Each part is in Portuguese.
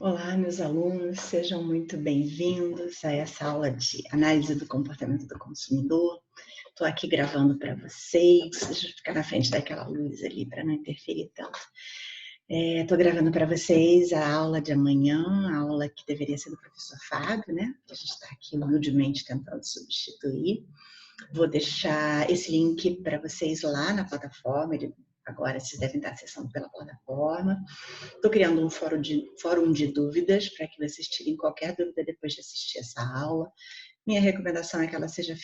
Olá, meus alunos, sejam muito bem-vindos a essa aula de análise do comportamento do consumidor. Estou aqui gravando para vocês, deixa eu ficar na frente daquela luz ali para não interferir tanto. Estou gravando para vocês a aula de amanhã, a aula que deveria ser do professor Fábio, né? Que a gente está aqui humildemente tentando substituir. Vou deixar esse link para vocês lá na plataforma, agora vocês devem estar acessando pela plataforma. Estou criando um fórum de dúvidas para que vocês tirem qualquer dúvida depois de assistir essa aula. Minha recomendação é que ela seja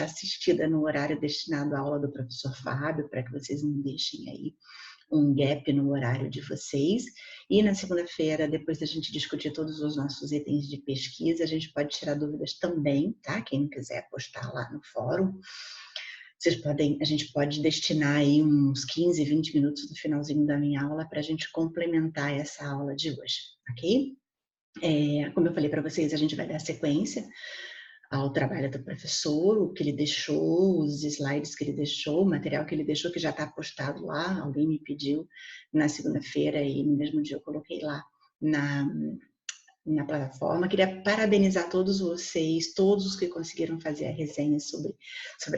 assistida no horário destinado à aula do professor Fábio, para que vocês não deixem aí um gap no horário de vocês. E na segunda-feira, depois da gente discutir todos os nossos itens de pesquisa, a gente pode tirar dúvidas também, tá? Quem não quiser postar lá no fórum. A gente pode destinar aí uns 15, 20 minutos no finalzinho da minha aula para a gente complementar essa aula de hoje, ok? Como eu falei para vocês, a gente vai dar sequência ao trabalho do professor, o que ele deixou, os slides que ele deixou, o material que ele deixou, que já está postado lá, alguém me pediu na segunda-feira e no mesmo dia eu coloquei lá na plataforma. Queria parabenizar todos vocês, todos os que conseguiram fazer a resenha sobre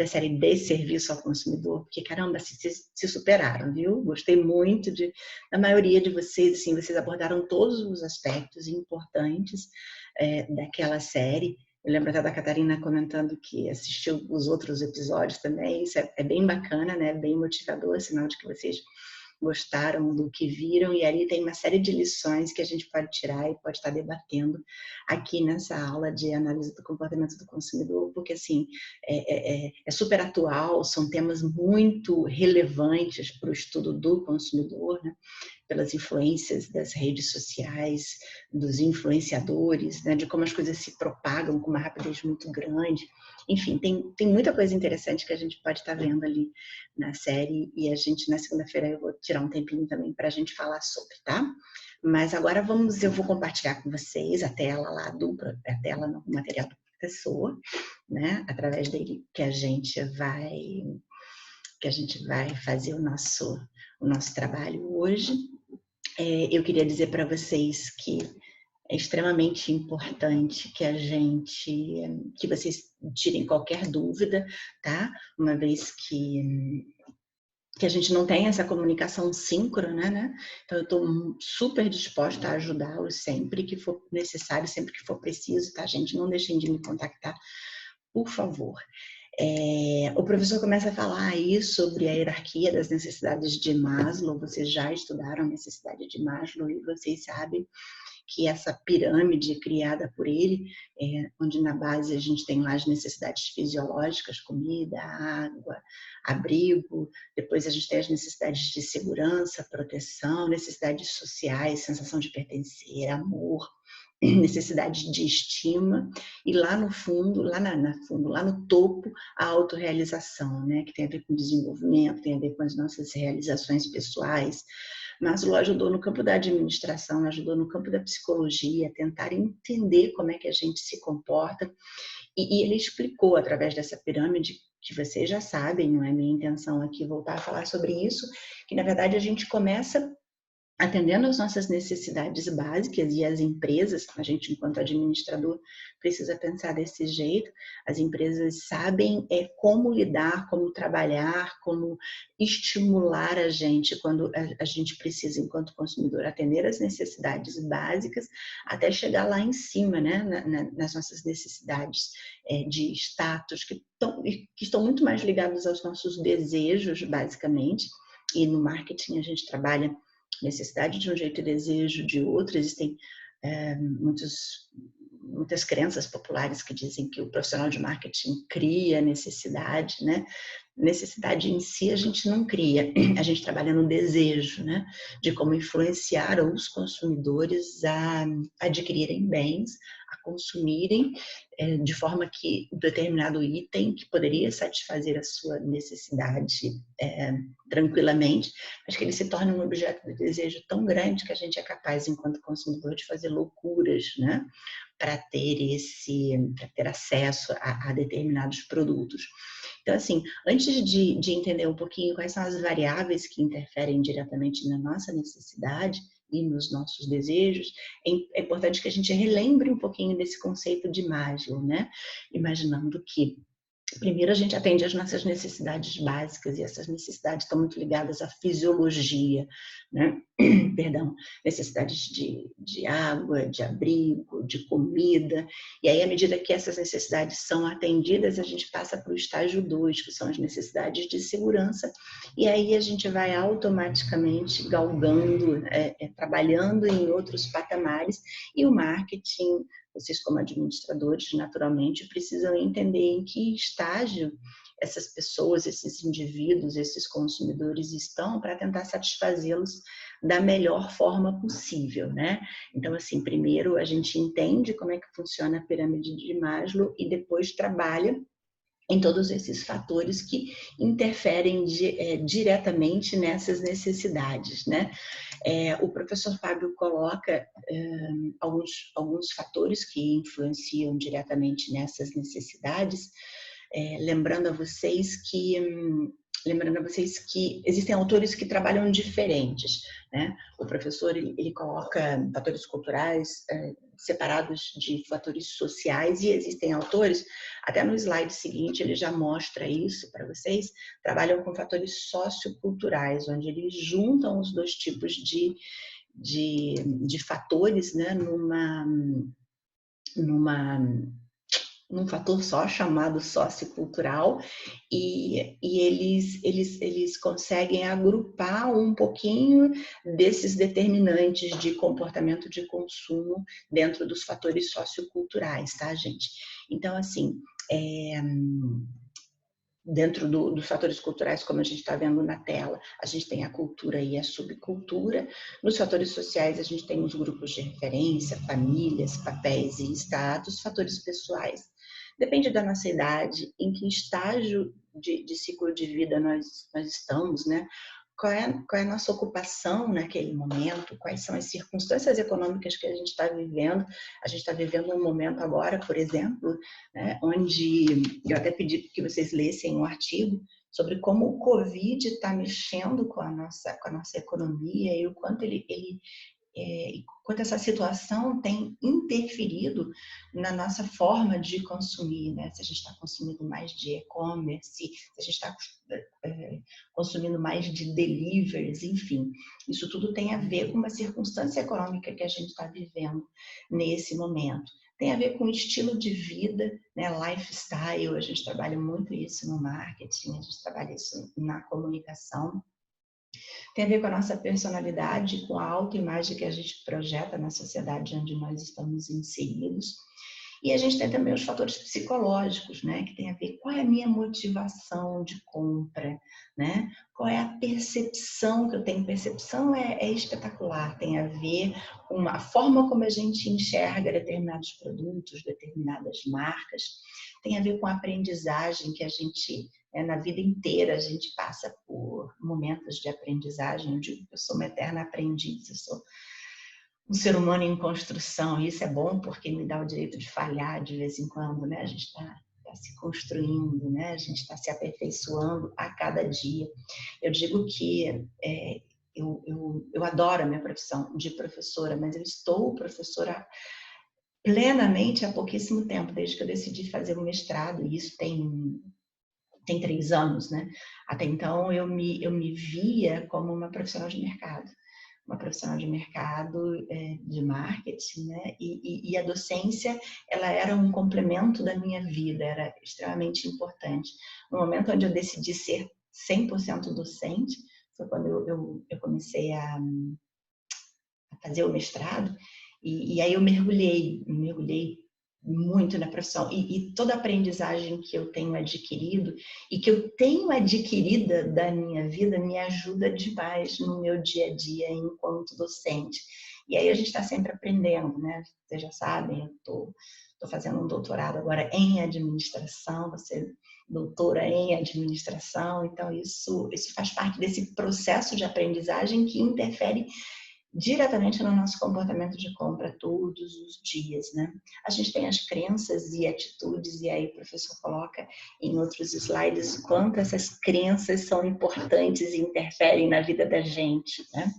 a série de serviço ao consumidor, porque, caramba, se superaram, viu? Gostei muito da maioria de vocês, assim, vocês abordaram todos os aspectos importantes daquela série. Eu lembro até da Catarina comentando que assistiu os outros episódios também, isso é bem bacana, né? Bem motivador, sinal de que vocês gostaram do que viram, e ali tem uma série de lições que a gente pode tirar e pode estar debatendo aqui nessa aula de análise do comportamento do consumidor, porque assim, é super atual, são temas muito relevantes para o estudo do consumidor, né? Pelas influências das redes sociais, dos influenciadores, né? De como as coisas se propagam com uma rapidez muito grande. Enfim, tem muita coisa interessante que a gente pode estar vendo ali na série, e a gente, na segunda-feira, eu vou tirar um tempinho também para a gente falar sobre, tá? Mas agora eu vou compartilhar com vocês a tela lá a tela no material do professor, né? Através dele que a gente vai fazer o nosso trabalho hoje. Eu queria dizer para vocês que é extremamente importante que vocês tirem qualquer dúvida, tá? Uma vez que a gente não tem essa comunicação síncrona, né? Então eu estou super disposta a ajudá-los sempre que for necessário, sempre que for preciso, tá, gente? Não deixem de me contactar, por favor. O professor começa a falar aí sobre a hierarquia das necessidades de Maslow. Vocês já estudaram a necessidade de Maslow e vocês sabem que essa pirâmide criada por ele, onde na base a gente tem lá as necessidades fisiológicas, comida, água, abrigo, depois a gente tem as necessidades de segurança, proteção, necessidades sociais, sensação de pertencer, amor, necessidade de estima, e lá no fundo, lá no topo, a autorrealização, né, que tem a ver com desenvolvimento, tem a ver com as nossas realizações pessoais. Maslow ajudou no campo da administração, ajudou no campo da psicologia, a tentar entender como é que a gente se comporta, e ele explicou através dessa pirâmide, que vocês já sabem, não é minha intenção aqui voltar a falar sobre isso, que na verdade a gente começa atendendo às nossas necessidades básicas, e as empresas, a gente enquanto administrador precisa pensar desse jeito, as empresas sabem como lidar, como trabalhar, como estimular a gente quando a gente precisa, enquanto consumidor, atender às necessidades básicas, até chegar lá em cima, né, nas nossas necessidades de status, que estão muito mais ligados aos nossos desejos, basicamente, e no marketing a gente trabalha necessidade de um jeito e desejo de outro. Existem muitas crenças populares que dizem que o profissional de marketing cria necessidade, né? Necessidade em si a gente não cria, a gente trabalha no desejo, né? De como influenciar os consumidores a adquirirem bens, a consumirem de forma que um determinado item que poderia satisfazer a sua necessidade tranquilamente, mas que ele se torne um objeto de desejo tão grande que a gente é capaz, enquanto consumidor, de fazer loucuras, né? Para ter acesso a determinados produtos. Então, assim, antes de entender um pouquinho quais são as variáveis que interferem diretamente na nossa necessidade, e nos nossos desejos, é importante que a gente relembre um pouquinho desse conceito de Maslow, né? Imaginando que primeiro, a gente atende às nossas necessidades básicas, e essas necessidades estão muito ligadas à fisiologia, né? Perdão, necessidades de água, de abrigo, de comida. E aí, à medida que essas necessidades são atendidas, a gente passa para o estágio 2, que são as necessidades de segurança. E aí a gente vai automaticamente galgando, trabalhando em outros patamares. E o marketing, vocês como administradores, naturalmente, precisam entender em que estágio essas pessoas, esses indivíduos, esses consumidores estão para tentar satisfazê-los da melhor forma possível, né? Então, assim, primeiro a gente entende como é que funciona a pirâmide de Maslow e depois trabalha em todos esses fatores que interferem diretamente nessas necessidades, né? O professor Fábio coloca alguns fatores que influenciam diretamente nessas necessidades, lembrando a vocês que existem autores que trabalham diferentes, né? O professor ele coloca fatores culturais separados de fatores sociais, e existem autores, até no slide seguinte ele já mostra isso para vocês, trabalham com fatores socioculturais, onde eles juntam os dois tipos de fatores, né, num fator só chamado sociocultural, e eles conseguem agrupar um pouquinho desses determinantes de comportamento de consumo dentro dos fatores socioculturais, tá, gente? Então, assim, dentro dos fatores culturais, como a gente está vendo na tela, a gente tem a cultura e a subcultura. Nos fatores sociais, a gente tem os grupos de referência, famílias, papéis e status, fatores pessoais. Depende da nossa idade, em que estágio de ciclo de vida nós estamos, né? Qual é a nossa ocupação naquele momento, quais são as circunstâncias econômicas que a gente está vivendo. A gente está vivendo um momento agora, por exemplo, né, onde eu até pedi que vocês lessem um artigo sobre como o Covid está mexendo com a nossa economia e o quanto quanto essa situação tem interferido na nossa forma de consumir, né? Se a gente está consumindo mais de e-commerce, se a gente está consumindo mais de deliveries, enfim. Isso tudo tem a ver com uma circunstância econômica que a gente está vivendo nesse momento. Tem a ver com o estilo de vida, né? Lifestyle, a gente trabalha muito isso no marketing, a gente trabalha isso na comunicação. Tem a ver com a nossa personalidade, com a autoimagem que a gente projeta na sociedade onde nós estamos inseridos. E a gente tem também os fatores psicológicos, né? Que tem a ver com qual é a minha motivação de compra, né? Qual é a percepção que eu tenho. Percepção é espetacular, tem a ver com a forma como a gente enxerga determinados produtos, determinadas marcas. Tem a ver com a aprendizagem que a gente, na vida inteira, a gente passa por momentos de aprendizagem. Eu digo que eu sou uma eterna aprendiz, eu sou um ser humano em construção, e isso é bom porque me dá o direito de falhar de vez em quando, né? A gente está se construindo, né? A gente está se aperfeiçoando a cada dia. Eu digo que eu adoro a minha profissão de professora, mas eu estou professora plenamente há pouquíssimo tempo, desde que eu decidi fazer o mestrado, e isso tem 3 anos, né? Até então eu me via como uma profissional de mercado. De marketing, né? E a docência, ela era um complemento da minha vida, era extremamente importante. No momento onde eu decidi ser 100% docente, foi quando eu comecei a fazer o mestrado, e aí eu mergulhei muito na profissão, e toda a aprendizagem que eu tenho adquirido e que eu tenho adquirida da minha vida me ajuda demais no meu dia a dia enquanto docente. E aí a gente está sempre aprendendo, né? Vocês já sabem, eu estou fazendo um doutorado agora em administração, você doutora em administração, então isso faz parte desse processo de aprendizagem que interfere diretamente no nosso comportamento de compra todos os dias, né? A gente tem as crenças e atitudes, e aí o professor coloca em outros slides o quanto essas crenças são importantes e interferem na vida da gente, né?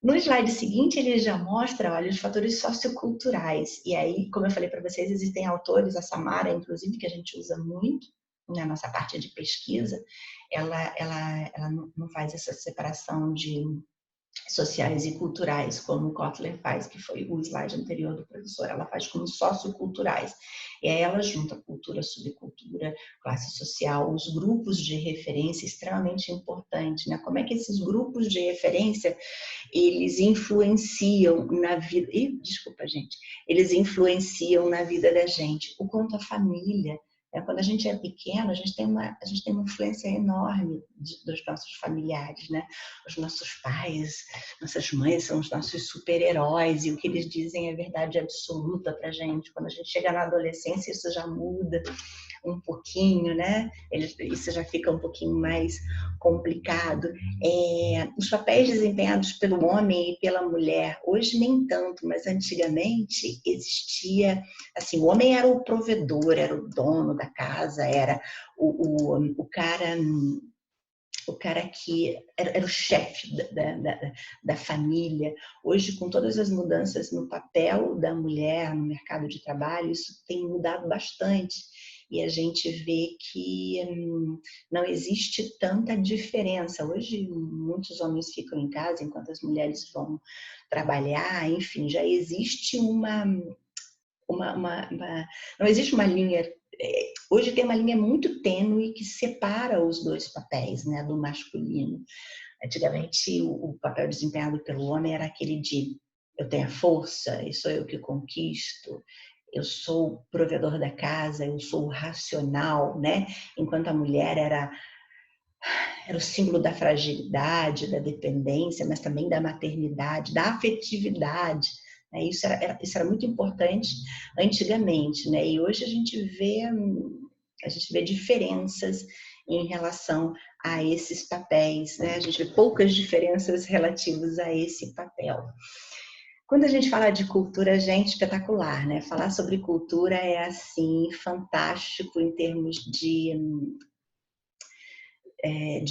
No slide seguinte, ele já mostra, olha, os fatores socioculturais. E aí, como eu falei para vocês, existem autores, a Samara, inclusive, que a gente usa muito na nossa parte de pesquisa, ela não faz essa separação de sociais e culturais, como o Kotler faz, que foi o slide anterior do professor, ela faz como socioculturais. E aí ela junta cultura, subcultura, classe social, os grupos de referência, extremamente importante, né? Como é que esses grupos de referência, eles influenciam na vida... desculpa, gente. Eles influenciam na vida da gente. O quanto a família... Quando a gente é pequeno, a gente tem uma influência enorme dos nossos familiares, né? Os nossos pais, nossas mães são os nossos super-heróis e o que eles dizem é verdade absoluta pra gente. Quando a gente chega na adolescência, isso já muda um pouquinho, né? Isso já fica um pouquinho mais complicado. Os papéis desempenhados pelo homem e pela mulher, hoje nem tanto, mas antigamente existia, assim, o homem era o provedor, era o dono da casa, era o cara que era o chefe da família. Hoje, com todas as mudanças no papel da mulher no mercado de trabalho, isso tem mudado bastante. E a gente vê que não existe tanta diferença. Hoje, muitos homens ficam em casa enquanto as mulheres vão trabalhar. Enfim, já existe não existe uma linha. Hoje tem uma linha muito tênue que separa os dois papéis, né, do masculino. Antigamente, o papel desempenhado pelo homem era aquele de eu tenho a força, e sou eu que conquisto, eu sou o provedor da casa, eu sou o racional, né? Enquanto a mulher era o símbolo da fragilidade, da dependência, mas também da maternidade, da afetividade. Isso era muito importante antigamente, né? E hoje a gente vê diferenças em relação a esses papéis, né? A gente vê poucas diferenças relativas a esse papel. Quando a gente fala de cultura, gente, espetacular, né? Falar sobre cultura é, assim, fantástico em termos de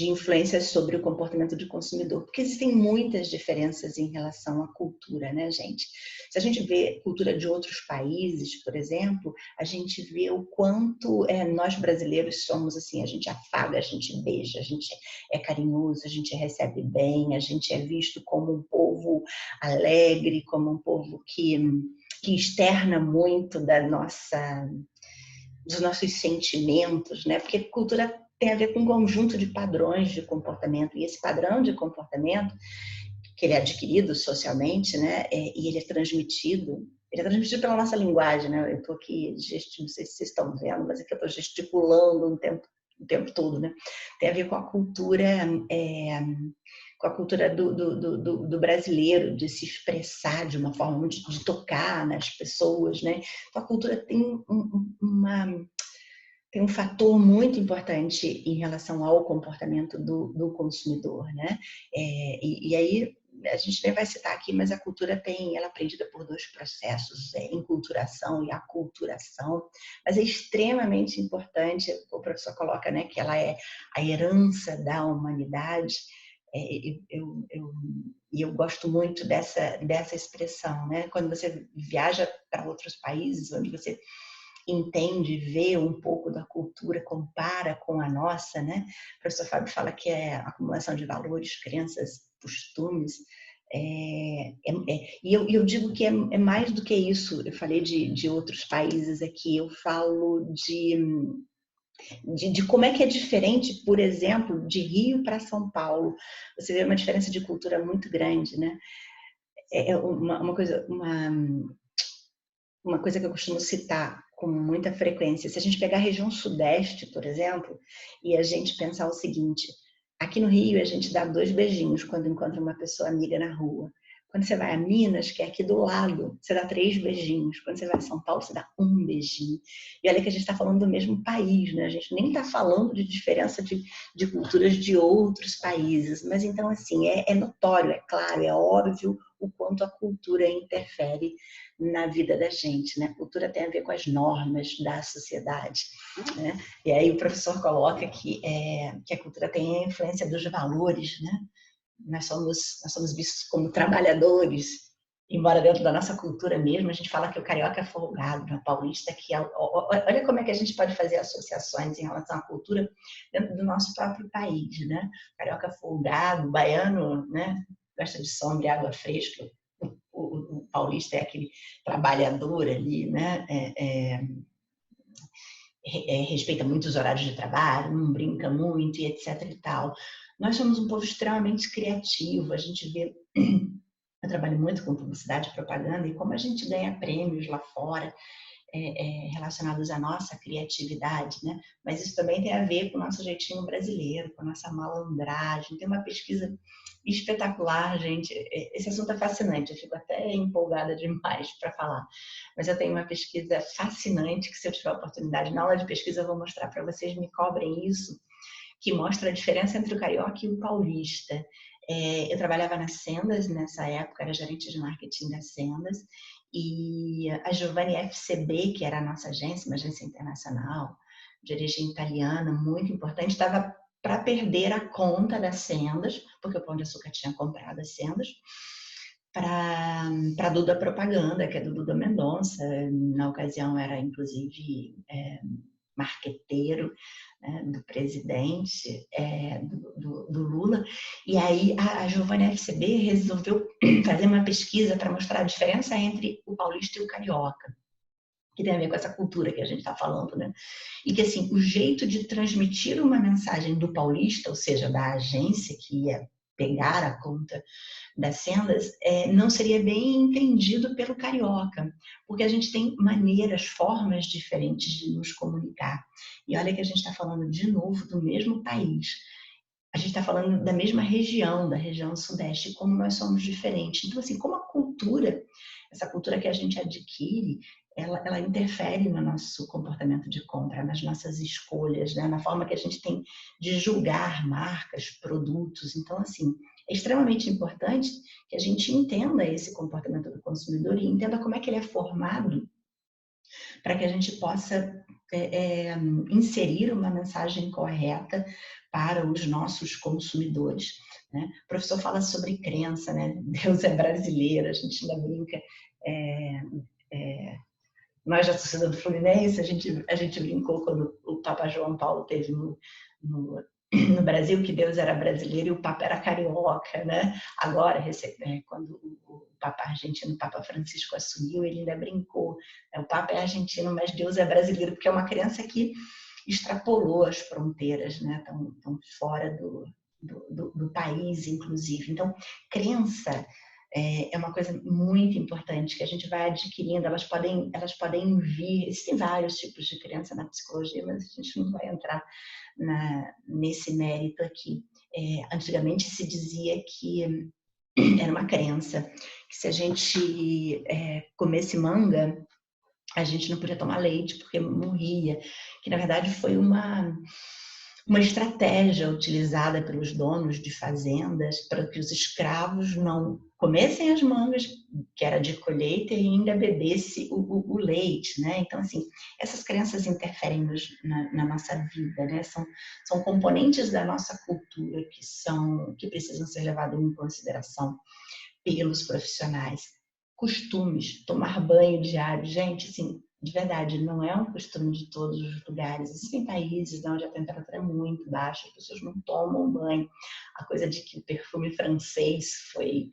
influências sobre o comportamento do consumidor, porque existem muitas diferenças em relação à cultura, né, gente? Se a gente vê cultura de outros países, por exemplo, a gente vê o quanto nós brasileiros somos assim, a gente afaga, a gente beija, a gente é carinhoso, a gente recebe bem, a gente é visto como um povo alegre, como um povo que externa muito dos nossos sentimentos, né? Porque cultura tem a ver com um conjunto de padrões de comportamento, e esse padrão de comportamento, que ele é adquirido socialmente, né, e ele é transmitido pela nossa linguagem, né? Eu estou aqui, não sei se vocês estão vendo, mas aqui eu estou gesticulando o tempo todo, né? Tem a ver com a cultura, do brasileiro, de se expressar de uma forma, de tocar nas pessoas, né? Então a cultura tem um fator muito importante em relação ao comportamento do consumidor, né? E aí a gente nem vai citar aqui, mas a cultura ela é aprendida por dois processos, enculturação e aculturação, mas é extremamente importante, o professor coloca, né, que ela é a herança da humanidade. Eu gosto muito dessa expressão, né? Quando você viaja para outros países, onde você entende, vê um pouco da cultura, compara com a nossa, né? O professor Fábio fala que é acumulação de valores, crenças, costumes. E eu digo que é mais do que isso. Eu falei de outros países aqui, eu falo de como é que é diferente, por exemplo, de Rio para São Paulo. Você vê uma diferença de cultura muito grande, né? Uma coisa que eu costumo citar com muita frequência, se a gente pegar a região sudeste, por exemplo, e a gente pensar o seguinte, aqui no Rio a gente dá 2 beijinhos quando encontra uma pessoa amiga na rua. Quando você vai a Minas, que é aqui do lado, você dá 3 beijinhos. Quando você vai a São Paulo, você dá 1 beijinho. E olha que a gente está falando do mesmo país, né? A gente nem está falando de diferença de culturas de outros países. Mas então, assim, é notório, é claro, é óbvio o quanto a cultura interfere na vida da gente, né? A cultura tem a ver com as normas da sociedade, né? E aí o professor coloca que a cultura tem a influência dos valores, né? nós somos vistos como trabalhadores, embora dentro da nossa cultura mesmo, a gente fala que o carioca é folgado, né? O paulista que olha como é que a gente pode fazer associações em relação à cultura dentro do nosso próprio país, né? O carioca folgado, o baiano, né? Gosta de sombra e água fresca, o paulista é aquele trabalhador ali, né? Respeita muito os horários de trabalho, não brinca muito e etc e tal. Nós somos um povo extremamente criativo, a gente vê... Eu trabalho muito com publicidade e propaganda e como a gente ganha prêmios lá fora relacionados à nossa criatividade, né? Mas isso também tem a ver com o nosso jeitinho brasileiro, com a nossa malandragem. Tem uma pesquisa espetacular, gente. Esse assunto é fascinante, eu fico até empolgada demais para falar. Mas eu tenho uma pesquisa fascinante que, se eu tiver a oportunidade, na aula de pesquisa, eu vou mostrar para vocês, me cobrem isso, que mostra a diferença entre o carioca e o paulista. Eu trabalhava nas Sendas nessa época, era gerente de marketing das Sendas, e a Giovanni FCB, que era a nossa agência, uma agência internacional, de origem italiana, muito importante, estava para perder a conta das Sendas, porque o Pão de Açúcar tinha comprado as Sendas, para a Duda Propaganda, que é do Duda Mendonça. Na ocasião era, inclusive, marqueteiro, né, do presidente, do Lula. E aí a Giovanna FCB resolveu fazer uma pesquisa para mostrar a diferença entre o paulista e o carioca, que tem a ver com essa cultura que a gente está falando, né? E que, assim, o jeito de transmitir uma mensagem do paulista, ou seja, da agência que ia pegar a conta das Sendas, não seria bem entendido pelo carioca, porque a gente tem maneiras, formas diferentes de nos comunicar. E olha que a gente está falando, de novo, do mesmo país. A gente está falando da mesma região, da região sudeste, como nós somos diferentes. Então, assim, como a cultura, essa cultura que a gente adquire, ela interfere no nosso comportamento de compra, nas nossas escolhas, né? Na forma que a gente tem de julgar marcas, produtos. Então, assim, é extremamente importante que a gente entenda esse comportamento do consumidor e entenda como é que ele é formado para que a gente possa inserir uma mensagem correta para os nossos consumidores, né? O professor fala sobre crença, né? Deus é brasileiro, a gente ainda brinca. Nós, da torcida do Fluminense, a gente brincou quando o Papa João Paulo esteve no Brasil, que Deus era brasileiro e o Papa era carioca, né? Agora, quando o Papa argentino, o Papa Francisco assumiu, ele ainda brincou. O Papa é argentino, mas Deus é brasileiro, porque é uma crença que extrapolou as fronteiras, né? Tão fora do país, inclusive. Então, crença é uma coisa muito importante que a gente vai adquirindo. Elas podem vir, existem vários tipos de crença na psicologia, mas a gente não vai entrar nesse mérito aqui. Antigamente se dizia que era uma crença que se a gente comesse manga, a gente não podia tomar leite porque morria, que na verdade foi uma estratégia utilizada pelos donos de fazendas para que os escravos não comessem as mangas, que era de colheita, e ainda bebesse o leite, né? Então, assim, essas crenças interferem na nossa vida, né? São componentes da nossa cultura que precisam ser levados em consideração pelos profissionais. Costumes, tomar banho diário, gente, assim, de verdade, não é um costume de todos os lugares. Existem países onde a temperatura é muito baixa, as pessoas não tomam banho. A coisa de que o perfume francês foi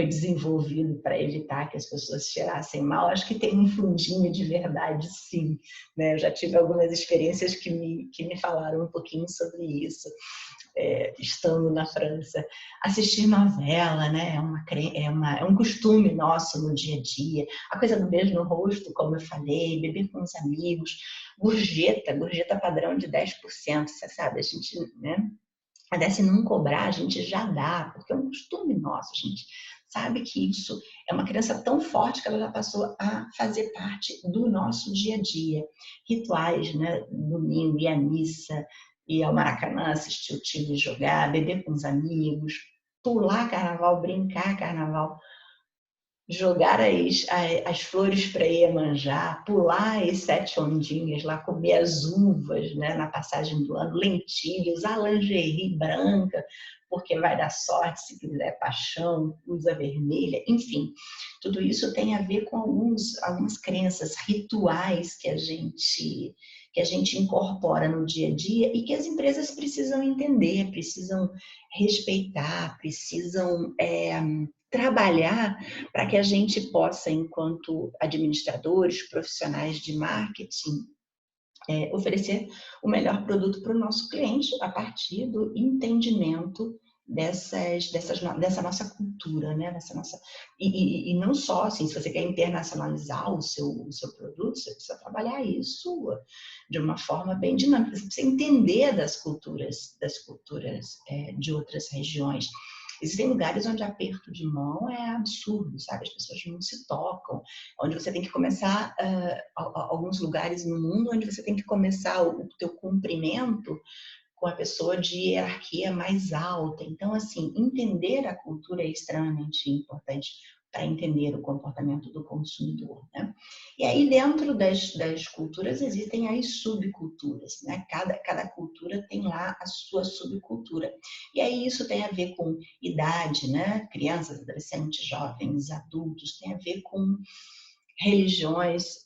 desenvolvido para evitar que as pessoas cheirassem mal, acho que tem um fundinho de verdade, sim, né? Eu já tive algumas experiências que me falaram um pouquinho sobre isso. Estando na França, assistir novela, né? É um costume nosso no dia a dia. A coisa do beijo no rosto, como eu falei, beber com os amigos, gorjeta padrão de 10%, você sabe, a gente, né? Até se não cobrar, a gente já dá, porque é um costume nosso, a gente sabe que isso é uma crença tão forte que ela já passou a fazer parte do nosso dia a dia. Rituais, né? Domingo, ir à missa, ir ao Maracanã, assistir o time jogar, beber com os amigos, pular carnaval, brincar carnaval. jogar as flores para Iemanjá, pular as 7 ondinhas lá, comer as uvas, né, na passagem do ano, lentilha, usar lingerie branca, porque vai dar sorte, se quiser paixão, usa vermelha, enfim. Tudo isso tem a ver com algumas crenças, rituais que a gente incorpora no dia a dia e que as empresas precisam entender, precisam respeitar, precisam trabalhar para que a gente possa, enquanto administradores, profissionais de marketing, oferecer o melhor produto para o nosso cliente a partir do entendimento dessa nossa cultura, né? E não só, assim, se você quer internacionalizar o seu produto, você precisa trabalhar isso de uma forma bem dinâmica. Você precisa entender das culturas de outras regiões. Existem lugares onde aperto de mão é absurdo, sabe? As pessoas não se tocam, onde você tem que começar, alguns lugares no mundo onde você tem que começar o teu cumprimento com a pessoa de hierarquia mais alta. Então, assim, entender a cultura é extremamente importante para entender o comportamento do consumidor, né? E aí, dentro das culturas, existem as subculturas, né? Cada cultura tem lá a sua subcultura. E aí, isso tem a ver com idade, né? Crianças, adolescentes, jovens, adultos, tem a ver com religiões,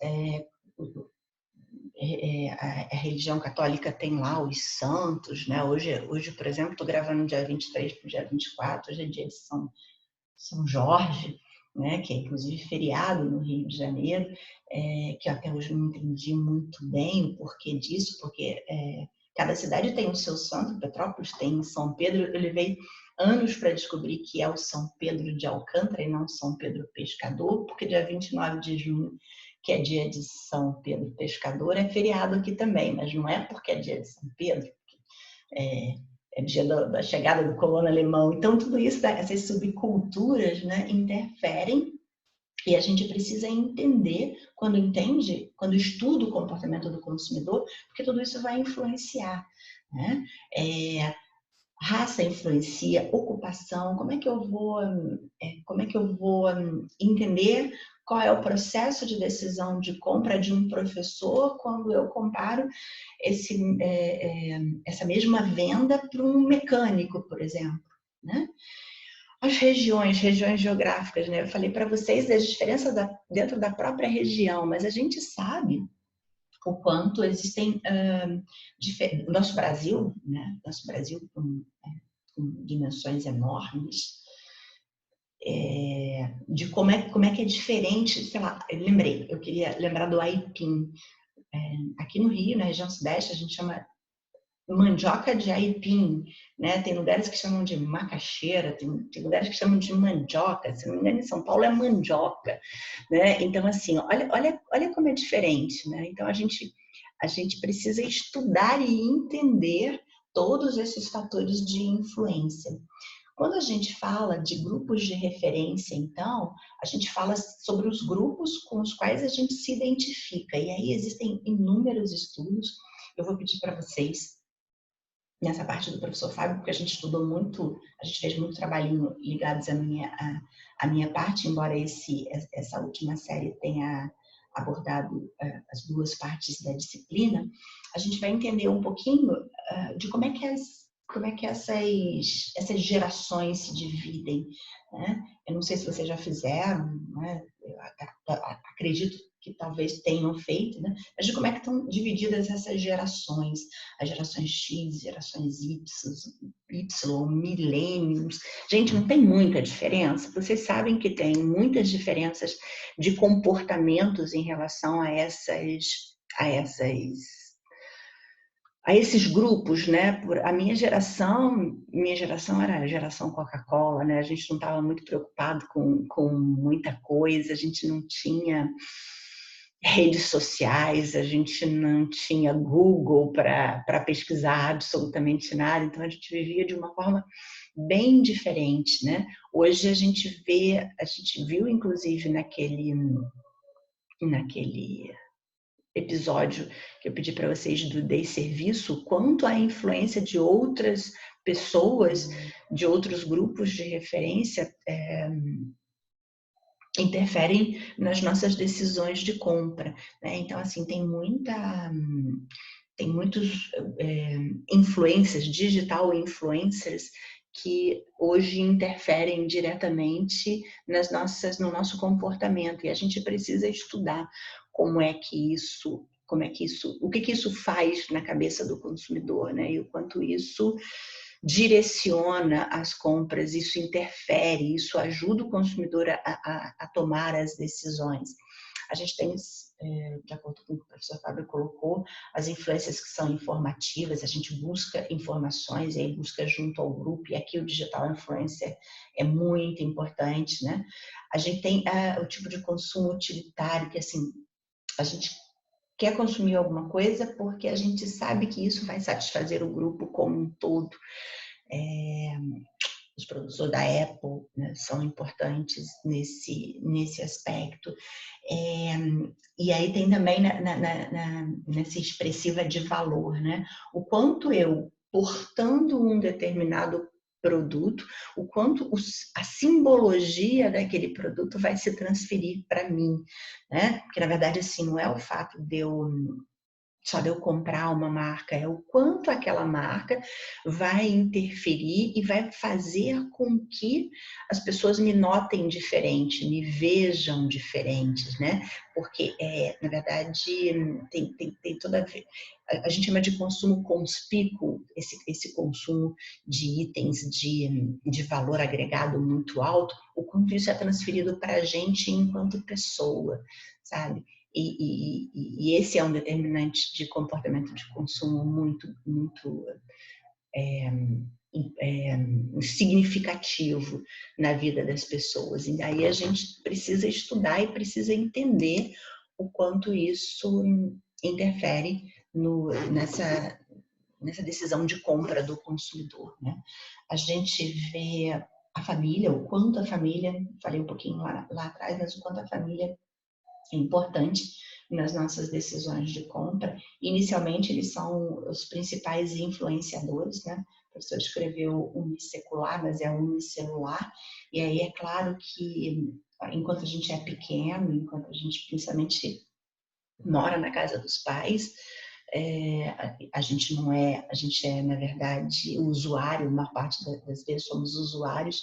a religião católica tem lá os santos, né? Hoje, por exemplo, estou gravando dia 23 para o dia 24, hoje é dia de São Jorge, né? Que é inclusive feriado no Rio de Janeiro, que eu até hoje não entendi muito bem o porquê disso, porque cada cidade tem o seu santo. Petrópolis tem São Pedro, eu levei anos para descobrir que é o São Pedro de Alcântara e não São Pedro Pescador, porque dia 29 de junho, que é dia de São Pedro Pescador, é feriado aqui também, mas não é porque é dia de São Pedro, é dia da chegada do colono alemão. Então, tudo isso, essas subculturas, né, interferem, e a gente precisa entender, quando estuda o comportamento do consumidor, porque tudo isso vai influenciar, né? Raça influencia, ocupação, como é que eu vou entender qual é o processo de decisão de compra de um professor quando eu comparo essa mesma venda para um mecânico, por exemplo, né? As regiões geográficas, né? Eu falei para vocês das diferenças dentro da própria região, mas a gente sabe o quanto existem nosso Brasil, né? Nosso Brasil com dimensões enormes, de como é que é diferente, sei lá, eu queria lembrar do aipim. Aqui no Rio, na região sudeste, a gente chama mandioca de aipim, né? Tem lugares que chamam de macaxeira, tem lugares que chamam de mandioca, se não me engano, em São Paulo é mandioca, né? Então, assim, olha como é diferente, né? Então, a gente precisa estudar e entender todos esses fatores de influência. Quando a gente fala de grupos de referência, então, a gente fala sobre os grupos com os quais a gente se identifica. E aí existem inúmeros estudos. Eu vou pedir para vocês, nessa parte do professor Fábio, porque a gente estudou muito, a gente fez muito trabalhinho ligados à minha parte, embora essa última série tenha abordado as duas partes da disciplina, a gente vai entender um pouquinho de como é que essas gerações se dividem, né? Eu não sei se vocês já fizeram, né? Eu acredito que talvez tenham feito, né? Mas de como é que estão divididas essas gerações, as gerações X, gerações Y, milênios. Gente, não tem muita diferença. Vocês sabem que tem muitas diferenças de comportamentos em relação a esses grupos, né? A minha geração era a geração Coca-Cola, né? A gente não estava muito preocupado com muita coisa, a gente não tinha redes sociais, a gente não tinha Google para pesquisar absolutamente nada, então a gente vivia de uma forma bem diferente, né? Hoje a gente viu inclusive naquele episódio que eu pedi para vocês do desserviço, quanto a influência de outras pessoas, de outros grupos de referência interferem nas nossas decisões de compra, né? Então, assim, tem muitos influencers, digital influencers, que hoje interferem diretamente no nosso comportamento, e a gente precisa estudar o que isso faz na cabeça do consumidor, né? E o quanto isso direciona as compras, isso interfere, isso ajuda o consumidor a tomar as decisões. A gente tem, de acordo com o que o professor Fábio colocou, as influências que são informativas, a gente busca informações e aí busca junto ao grupo, e aqui o digital influencer é muito importante, né? A gente tem o tipo de consumo utilitário, que assim, a gente quer consumir alguma coisa porque a gente sabe que isso vai satisfazer o grupo como um todo. Os produtos da Apple, né, são importantes nesse aspecto. E aí tem também nessa expressiva de valor, né? O quanto eu, portando um determinado produto, o quanto a simbologia daquele produto vai se transferir para mim, né? Porque, na verdade, assim, não é o fato só de eu comprar uma marca, é o quanto aquela marca vai interferir e vai fazer com que as pessoas me notem diferente, me vejam diferentes, né? Porque, na verdade, tem toda a ver. A gente chama de consumo conspícuo, esse consumo de itens de valor agregado muito alto, o quanto isso é transferido para a gente enquanto pessoa, sabe? E esse é um determinante de comportamento de consumo muito, muito significativo na vida das pessoas. E daí a gente precisa estudar e precisa entender o quanto isso interfere nessa decisão de compra do consumidor, né? A gente vê a família, o quanto a família, falei um pouquinho lá atrás, mas o quanto a família é importante nas nossas decisões de compra. Inicialmente, eles são os principais influenciadores, né? O professor escreveu unisecular, mas é unicelular. E aí é claro que, enquanto a gente é pequeno, enquanto a gente principalmente mora na casa dos pais, a gente é, na verdade, o usuário, uma parte das vezes somos usuários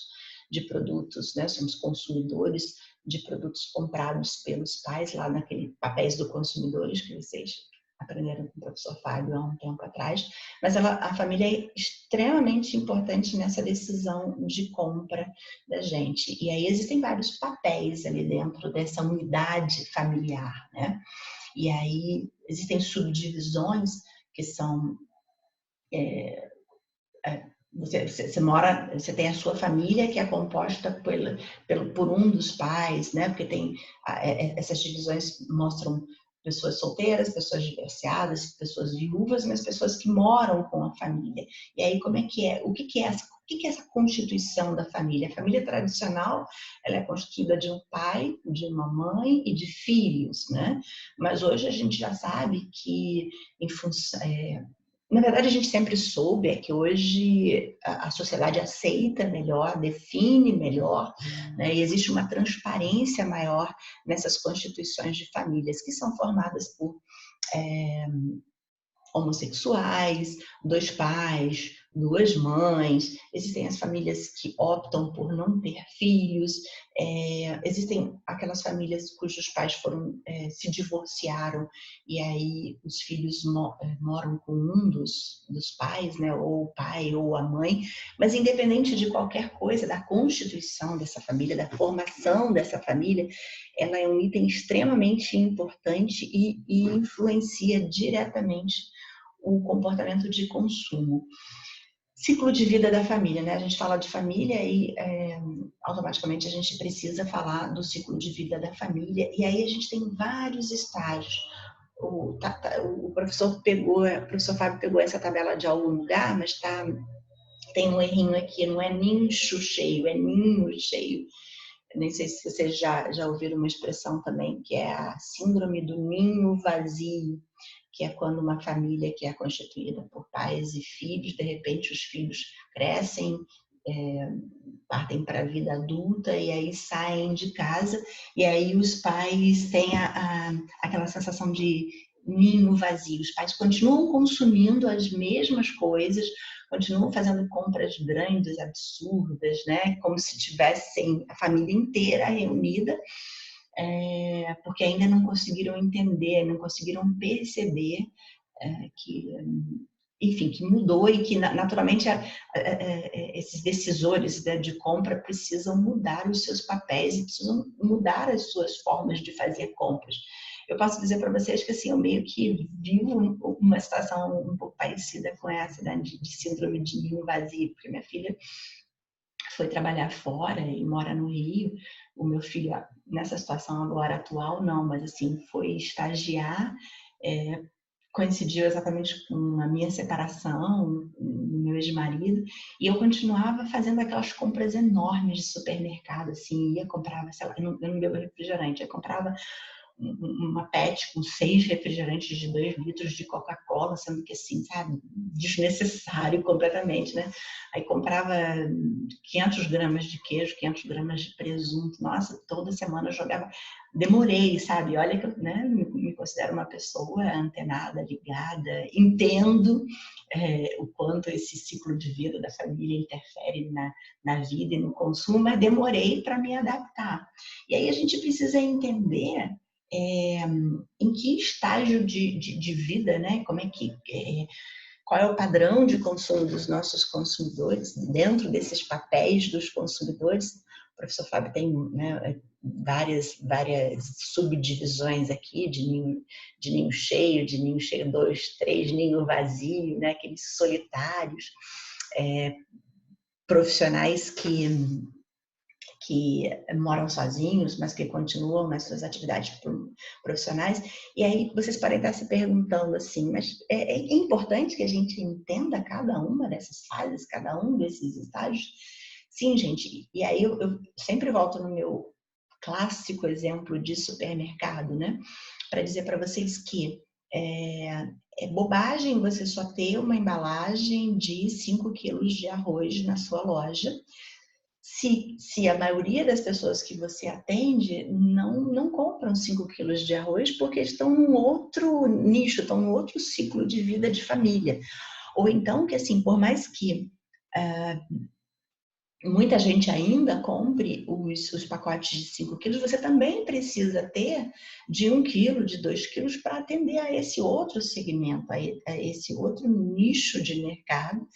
de produtos, né? Somos consumidores de produtos comprados pelos pais, lá naquele papéis do consumidores que vocês aprenderam com o professor Fábio há um tempo atrás, mas a família é extremamente importante nessa decisão de compra da gente. E aí existem vários papéis ali dentro dessa unidade familiar, né? E aí existem subdivisões que são você tem a sua família que é composta por um dos pais, né? Porque tem essas divisões mostram pessoas solteiras, pessoas divorciadas, pessoas viúvas, mas pessoas que moram com a família. E aí como é que é? O que é essa constituição da família? A família tradicional, ela é constituída de um pai, de uma mãe e de filhos, né? Mas hoje a gente já sabe que em função na verdade, a gente sempre soube que hoje a sociedade aceita melhor, define melhor, né? E existe uma transparência maior nessas constituições de famílias que são formadas por homossexuais, dois pais, duas mães, existem as famílias que optam por não ter filhos, existem aquelas famílias cujos pais se divorciaram e aí os filhos moram com um dos pais, né, ou o pai ou a mãe, mas independente de qualquer coisa, da constituição dessa família, da formação dessa família, ela é um item extremamente importante e influencia diretamente o comportamento de consumo. Ciclo de vida da família, né? A gente fala de família e automaticamente a gente precisa falar do ciclo de vida da família. E aí a gente tem vários estágios. O professor Fábio pegou essa tabela de algum lugar, mas tem um errinho aqui, não é nicho cheio, é ninho cheio. Nem sei se vocês já ouviram uma expressão também, que é a síndrome do ninho vazio, que é quando uma família que é constituída por pais e filhos, de repente os filhos crescem, partem para a vida adulta e aí saem de casa, e aí os pais têm aquela sensação de ninho vazio. Os pais continuam consumindo as mesmas coisas, continuam fazendo compras grandes, absurdas, né? Como se tivessem a família inteira reunida, porque ainda não conseguiram entender, não conseguiram perceber que, enfim, que mudou e que naturalmente esses decisores, né, de compra precisam mudar os seus papéis e precisam mudar as suas formas de fazer compras. Eu posso dizer para vocês que assim, eu meio que vivo uma situação um pouco parecida com essa, né, de síndrome de ninho vazio, porque minha filha foi trabalhar fora e mora no Rio. O meu filho, nessa situação agora atual, não, mas assim, foi estagiar, coincidiu exatamente com a minha separação, do meu ex-marido, e eu continuava fazendo aquelas compras enormes de supermercado, assim, ia comprava, sei lá, eu não bebo refrigerante, eu comprava uma PET com 6 refrigerantes de 2 litros de Coca-Cola, sendo que assim, sabe, desnecessário completamente, né? Aí comprava 500 gramas de queijo, 500 gramas de presunto, nossa, toda semana eu jogava. Demorei, sabe? Olha que eu, né, me considero uma pessoa antenada, ligada, entendo o quanto esse ciclo de vida da família interfere na vida e no consumo, mas demorei para me adaptar. E aí a gente precisa entender em que estágio de vida, né? Como é que qual é o padrão de consumo dos nossos consumidores dentro desses papéis dos consumidores. O professor Fábio tem, né, várias subdivisões aqui de ninho cheio, de ninho cheio 2, 3, ninho vazio, né? Aqueles solitários, profissionais que moram sozinhos, mas que continuam nas suas atividades profissionais. E aí vocês podem estar se perguntando assim, mas é importante que a gente entenda cada uma dessas fases, cada um desses estágios? Sim, gente. E aí eu sempre volto no meu clássico exemplo de supermercado, né? Para dizer para vocês que é bobagem você só ter uma embalagem de 5 quilos de arroz na sua loja, se a maioria das pessoas que você atende não compram 5 quilos de arroz porque estão num outro nicho, estão num outro ciclo de vida de família. Ou então que, assim, por mais que muita gente ainda compre os pacotes de 5 quilos, você também precisa ter de 1 quilo, de 2 quilos para atender a esse outro segmento, a esse outro nicho de mercado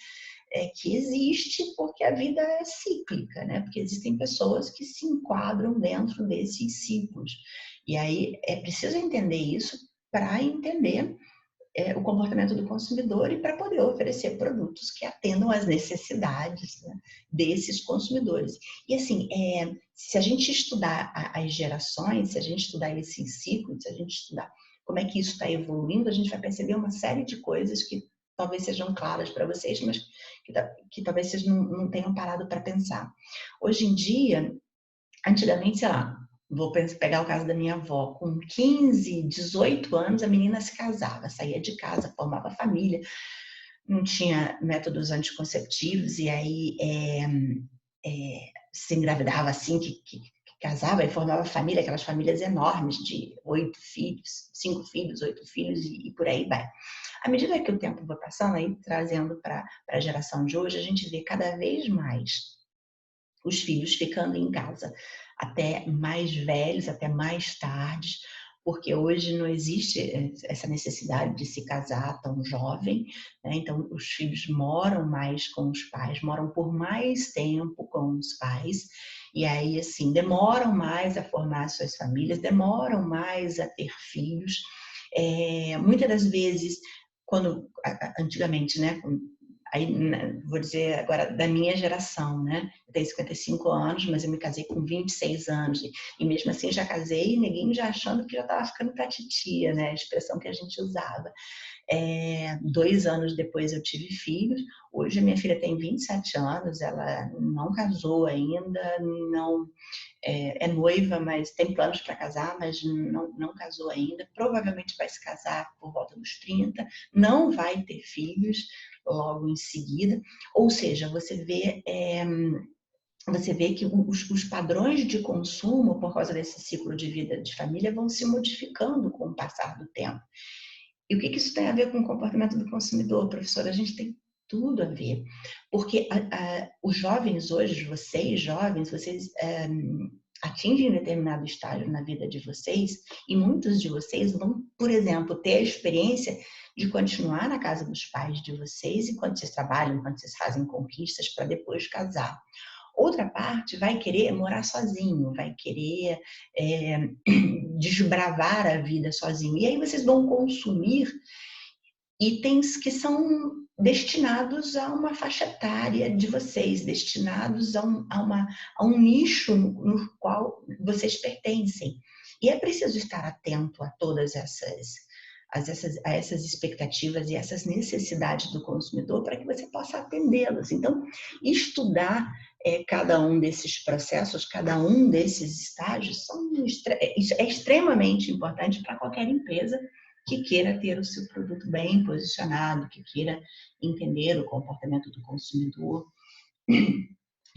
que existe, porque a vida é cíclica, né? Porque existem pessoas que se enquadram dentro desses ciclos. E aí é preciso entender isso para entender o comportamento do consumidor e para poder oferecer produtos que atendam às necessidades, né, desses consumidores. E assim, se a gente estudar as gerações, se a gente estudar esses ciclos, se a gente estudar como é que isso está evoluindo, a gente vai perceber uma série de coisas que talvez sejam claras para vocês, mas que talvez vocês não tenham parado para pensar. Hoje em dia, antigamente, sei lá, vou pegar o caso da minha avó, com 15, 18 anos, a menina se casava, saía de casa, formava família, não tinha métodos anticonceptivos, e aí se engravidava assim, que casava e formava família, aquelas famílias enormes de 8 filhos, 5 filhos, 8 filhos e por aí vai. À medida que o tempo vai passando, aí trazendo para a geração de hoje, a gente vê cada vez mais os filhos ficando em casa, até mais velhos, até mais tarde, porque hoje não existe essa necessidade de se casar tão jovem, né? Então os filhos moram mais com os pais, moram por mais tempo com os pais, e aí assim, demoram mais a formar suas famílias, demoram mais a ter filhos. Muitas das vezes, quando antigamente, né, aí vou dizer agora da minha geração, né? Eu tenho 55 anos, mas eu me casei com 26 anos. E mesmo assim já casei e ninguém já achando que já estava ficando pra titia, né? A expressão que a gente usava. 2 anos depois eu tive filhos. Hoje a minha filha tem 27 anos, ela não casou ainda, não é noiva, mas tem planos para casar, mas não casou ainda. Provavelmente vai se casar por volta dos 30, não vai ter filhos logo em seguida. Ou seja, você vê você vê que os padrões de consumo, por causa desse ciclo de vida de família, vão se modificando com o passar do tempo. E o que isso tem a ver com o comportamento do consumidor, professora? A gente tem tudo a ver. Porque os jovens hoje, vocês jovens, vocês atingem determinado estágio na vida de vocês e muitos de vocês vão, por exemplo, ter a experiência de continuar na casa dos pais de vocês enquanto vocês trabalham, enquanto vocês fazem conquistas para depois casar. Outra parte vai querer morar sozinho, vai querer desbravar a vida sozinho. E aí vocês vão consumir itens que são destinados a uma faixa etária de vocês, destinados a um nicho no qual vocês pertencem. E é preciso estar atento a todas essas expectativas e essas necessidades do consumidor para que você possa atendê-las. Então, estudar cada um desses processos, cada um desses estágios, isso é extremamente importante para qualquer empresa que queira ter o seu produto bem posicionado, que queira entender o comportamento do consumidor.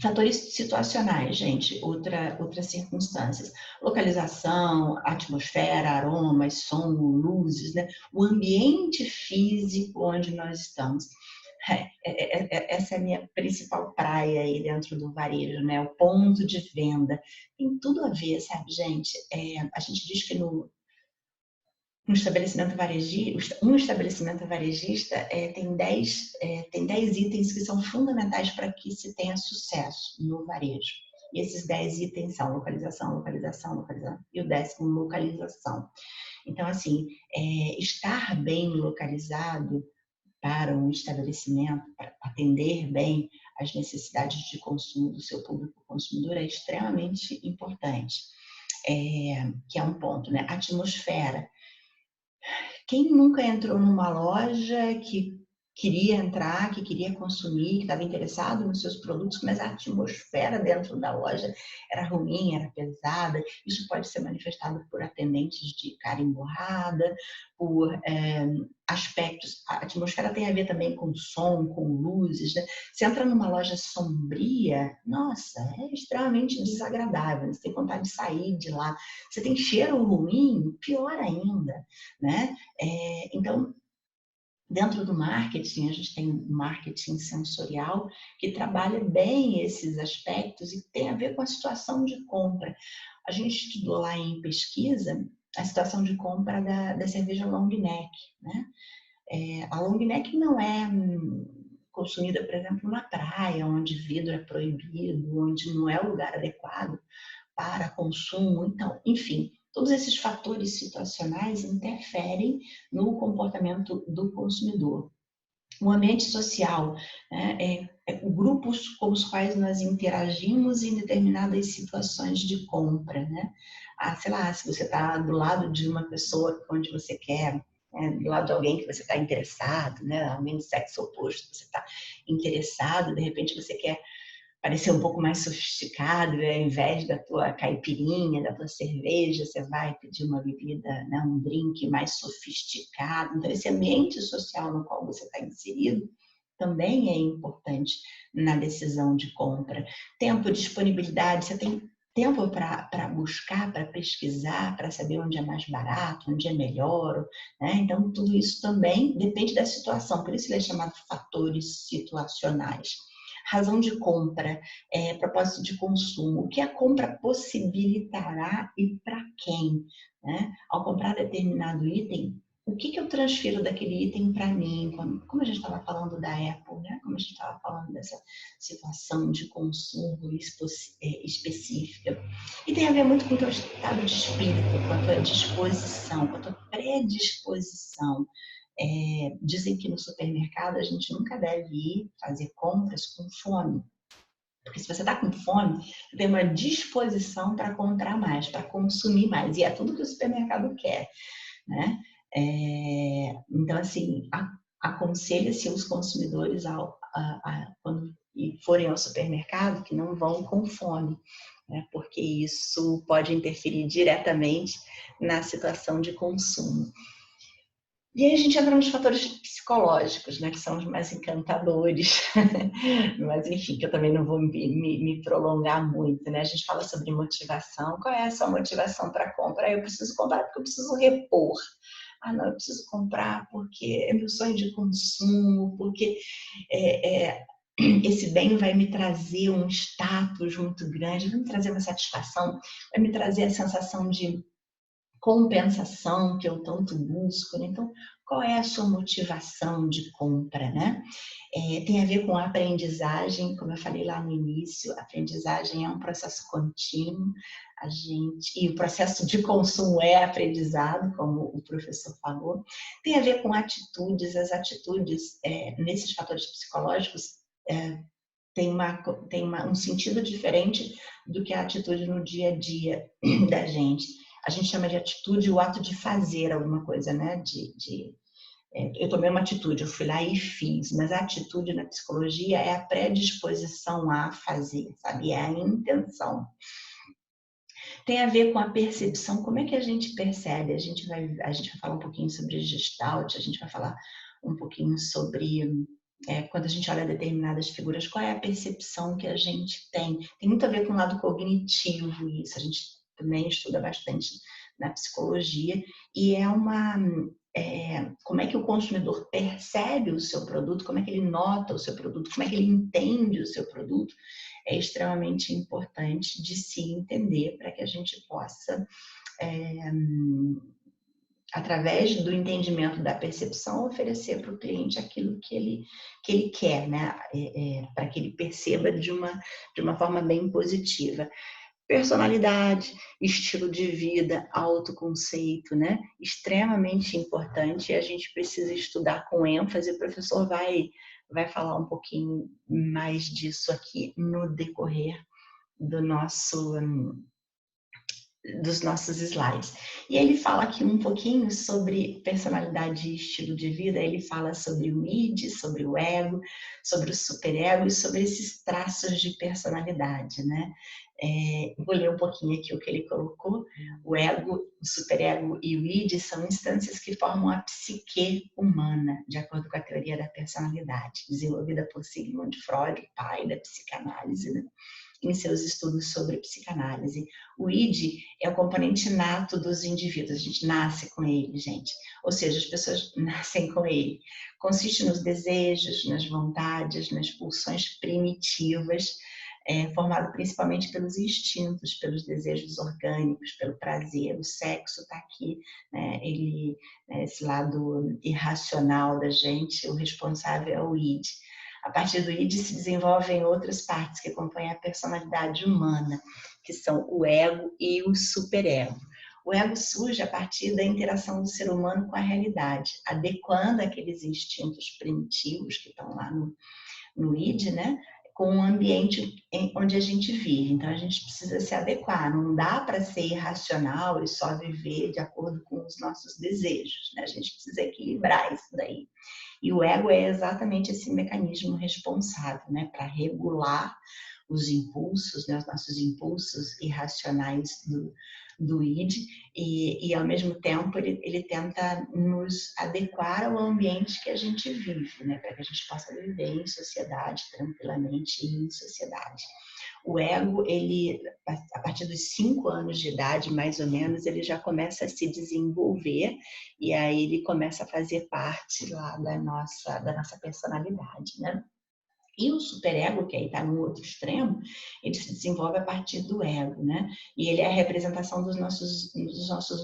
Fatores situacionais, gente, outras circunstâncias. Localização, atmosfera, aromas, som, luzes, né? O ambiente físico onde nós estamos. Essa é a minha principal praia aí dentro do varejo, né? O ponto de venda. Tem tudo a ver, sabe, gente? A gente diz que um estabelecimento varejista tem 10 itens que são fundamentais para que se tenha sucesso no varejo. E esses 10 itens são localização, localização, localização e o 10º, localização. Então, assim, estar bem localizado para um estabelecimento, para atender bem as necessidades de consumo do seu público consumidor é extremamente importante, que é um ponto, né? Atmosfera. Quem nunca entrou numa loja que queria entrar, que queria consumir, que estava interessado nos seus produtos, mas a atmosfera dentro da loja era ruim, era pesada? Isso pode ser manifestado por atendentes de cara emburrada, por aspectos. A atmosfera tem a ver também com som, com luzes, né? Você entra numa loja sombria, nossa, é extremamente desagradável, você tem vontade de sair de lá. Você tem cheiro ruim, pior ainda, né? Então, dentro do marketing, a gente tem marketing sensorial que trabalha bem esses aspectos e tem a ver com a situação de compra. A gente estudou lá em pesquisa a situação de compra da cerveja long neck, né? A long neck não é consumida, por exemplo, na praia, onde vidro é proibido, onde não é o lugar adequado para consumo. Então, enfim, todos esses fatores situacionais interferem no comportamento do consumidor. O ambiente social, né, grupos com os quais nós interagimos em determinadas situações de compra, né? Sei lá, se você está do lado de uma pessoa onde você quer, do lado de alguém que você está interessado, né? Alguém do sexo oposto, você está interessado, de repente você quer parecer um pouco mais sofisticado, ao invés da tua caipirinha, da tua cerveja, você vai pedir uma bebida, né, um drink mais sofisticado. Então, esse ambiente social no qual você está inserido também é importante na decisão de compra. Tempo, disponibilidade, você tem tempo para buscar, para pesquisar, para saber onde é mais barato, onde é melhor, né? Então, tudo isso também depende da situação, por isso ele é chamado fatores situacionais. Razão de compra, propósito de consumo, o que a compra possibilitará e para quem, né? Ao comprar determinado item, o que eu transfiro daquele item para mim? Como a gente estava falando da Apple, né? Como a gente estava falando dessa situação de consumo específica. E tem a ver muito com o teu estado de espírito, com a tua disposição, com a tua predisposição. Dizem que no supermercado a gente nunca deve ir fazer compras com fome. Porque se você está com fome, você tem uma disposição para comprar mais, para consumir mais. E é tudo que o supermercado quer, né? Então, assim, aconselha-se os consumidores, quando forem ao supermercado, que não vão com fome, né? Porque isso pode interferir diretamente na situação de consumo. E aí a gente entra nos fatores psicológicos, né, que são os mais encantadores, mas enfim, que eu também não vou me prolongar muito, né? A gente fala sobre motivação. Qual é a sua motivação para a compra? Eu preciso comprar porque eu preciso repor. Ah, não, eu preciso comprar porque é meu sonho de consumo, porque esse bem vai me trazer um status muito grande, vai me trazer uma satisfação, vai me trazer a sensação de compensação que eu tanto busco, né? Então, qual é a sua motivação de compra, né? Tem a ver com a aprendizagem, como eu falei lá no início, a aprendizagem é um processo contínuo, e o processo de consumo é aprendizado, como o professor falou. Tem a ver com atitudes, as atitudes, nesses fatores psicológicos, tem um sentido diferente do que a atitude no dia a dia da gente. A gente chama de atitude o ato de fazer alguma coisa, né? Eu tomei uma atitude, eu fui lá e fiz, mas a atitude na psicologia é a predisposição a fazer, sabe? É a intenção. Tem a ver com a percepção, como é que a gente percebe? A gente vai falar um pouquinho sobre Gestalt, a gente vai falar um pouquinho sobre quando a gente olha determinadas figuras, qual é a percepção que a gente tem? Tem muito a ver com o lado cognitivo isso, a gente também estuda bastante na psicologia, e como é que o consumidor percebe o seu produto, como é que ele nota o seu produto, como é que ele entende o seu produto, é extremamente importante de se entender para que a gente possa, através do entendimento da percepção, oferecer para o cliente aquilo que ele quer, né? Para que ele perceba de uma forma bem positiva. Personalidade, estilo de vida, autoconceito, né? Extremamente importante e a gente precisa estudar com ênfase. O professor vai falar um pouquinho mais disso aqui no decorrer dos nossos slides. E ele fala aqui um pouquinho sobre personalidade e estilo de vida, ele fala sobre o id, sobre o ego, sobre o superego e sobre esses traços de personalidade, né? Vou ler um pouquinho aqui o que ele colocou. O ego, o superego e o id são instâncias que formam a psique humana, de acordo com a teoria da personalidade, desenvolvida por Sigmund Freud, pai da psicanálise, né? Em seus estudos sobre psicanálise. O id é o componente nato dos indivíduos, a gente nasce com ele, gente. Ou seja, as pessoas nascem com ele. Consiste nos desejos, nas vontades, nas pulsões primitivas, formado principalmente pelos instintos, pelos desejos orgânicos, pelo prazer. O sexo está aqui, né? Esse lado irracional da gente, o responsável é o id. A partir do id se desenvolvem outras partes que compõem a personalidade humana, que são o ego e o superego. O ego surge a partir da interação do ser humano com a realidade, adequando aqueles instintos primitivos que estão lá no id, né, com o ambiente onde a gente vive. Então, a gente precisa se adequar. Não dá para ser irracional e só viver de acordo com os nossos desejos, né? A gente precisa equilibrar isso daí. E o ego é exatamente esse mecanismo responsável, né, para regular os impulsos, né, os nossos impulsos irracionais do id, e ao mesmo tempo ele tenta nos adequar ao ambiente que a gente vive, né, para que a gente possa viver em sociedade, tranquilamente em sociedade. O ego, a partir dos 5 anos de idade, mais ou menos, ele já começa a se desenvolver e aí ele começa a fazer parte lá da nossa personalidade, né? E o superego, que aí está no outro extremo, ele se desenvolve a partir do ego, né? E ele é a representação dos nossos